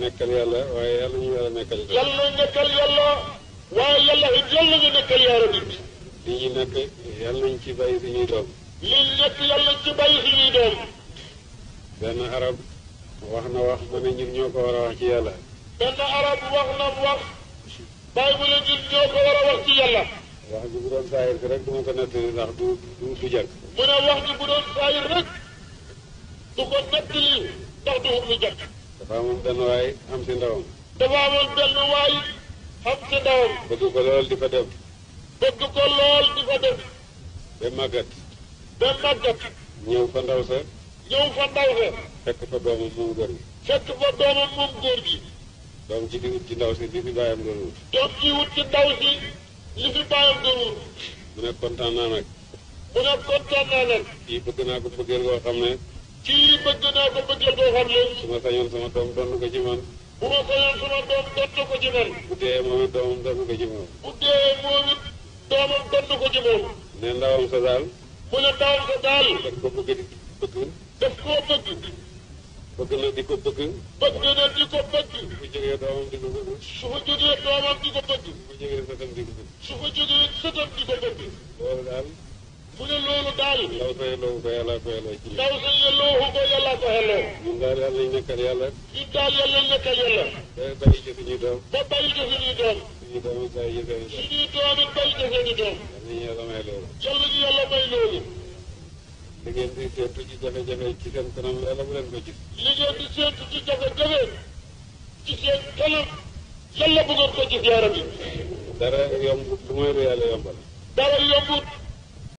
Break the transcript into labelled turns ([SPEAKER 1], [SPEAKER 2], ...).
[SPEAKER 1] nekkal yàlla waaye yàlla ñu yàlla nekkal.
[SPEAKER 2] yàlla nekkal yàlla waaye yàlla it yàlla ñu nekkal yaa rabbi.
[SPEAKER 1] li ñu nekk yàlla nañ ci bàyyi suñuy doom.
[SPEAKER 2] li nekk yàlla ci bàyyi suñuy doom.
[SPEAKER 1] benn arab wax na wax ma ne ñun ñoo ko war a wax ci yàlla.
[SPEAKER 2] benn arab wax na wax bàyyi mu ne ñun ñoo ko war a wax ci yàlla.
[SPEAKER 1] wax ji bu doon saayir bi rek du ma ko nettali ndax du jar.
[SPEAKER 2] mu ne wax ji bu doon saayir rek du ko nettali ndax du jar.
[SPEAKER 1] dafa amoon benn waay am si ndawam.
[SPEAKER 2] dafa amoon benn waay am si ndawam.
[SPEAKER 1] bëgg ko lool di fa dem.
[SPEAKER 2] bëgg ko lool di fa dem.
[SPEAKER 1] ba màggat.
[SPEAKER 2] ba màggat.
[SPEAKER 1] ñëw fa ndaw sa.
[SPEAKER 2] ñëw fa ndaw sa.
[SPEAKER 1] fekk fa doomam moom góor gi.
[SPEAKER 2] fekk fa doomam moom góor gi.
[SPEAKER 1] doom ci di wut ci ndaw si li fi bàyyam doon wut.
[SPEAKER 2] doom ci wut ci ndaw si li fi bàyyam doon wut.
[SPEAKER 1] mu ne kontaan naa nag.
[SPEAKER 2] mu ne kontaan naa nag.
[SPEAKER 1] kii bëgg naa ko bëggeel koo xam ne.
[SPEAKER 2] kii bëgg naa ko bëggeel koo xam ne.
[SPEAKER 1] su ma sañoon sama doom donn ko ci man.
[SPEAKER 2] bu ma sañoon sama doom donn ko ci man.
[SPEAKER 1] bu dee moom it doomam donn ko ci moom.
[SPEAKER 2] bu dee moom it doomam donn ko ci moom.
[SPEAKER 1] ne ndawam sa daal.
[SPEAKER 2] mu ne ndawam sa daal.
[SPEAKER 1] daf ko bëgg di bëgg.
[SPEAKER 2] daf koo bëgg.
[SPEAKER 1] bëgg na di ko bëgg.
[SPEAKER 2] bëgg na di ko bëgg.
[SPEAKER 1] bu jógee doomam di ko bëgg.
[SPEAKER 2] su fa jógee doomam di ko bëgg.
[SPEAKER 1] bu jógee sëtam di ko bëgg.
[SPEAKER 2] su fa jógee sëtam di ko bëgg.
[SPEAKER 1] loolu daal.
[SPEAKER 2] mu ne loolu daal.
[SPEAKER 1] ndaw sa yelloo ko yàlla ko yelloo ci.
[SPEAKER 2] ndaw sa yelloo ko yàlla ko xelloo.
[SPEAKER 1] ñun daal yàlla nañ nekkal yàlla.
[SPEAKER 2] ñun daal yàlla nekkal yàlla.
[SPEAKER 1] ba bàyyi ci suñuy doom.
[SPEAKER 2] ba bàyyi ko suñuy doom.
[SPEAKER 1] suñuy doom it bàyyi ci seen doom.
[SPEAKER 2] suñuy doom it bàyyi ko seeni doom.
[SPEAKER 1] yàlla nañu yàlla may loolu.
[SPEAKER 2] yàlla ñu yàlla may loolu.
[SPEAKER 1] li ngeen di seetu ci jafe-jafe ci seen kanam yàlla bu leen ko gis.
[SPEAKER 2] li ngeen di séentu ci jafe-jafe ci seen kanam yàlla bu ngeen ko gis yaa rabbi.
[SPEAKER 1] dara yombut lu mooy lu yàlla yombal.
[SPEAKER 2] dara yombut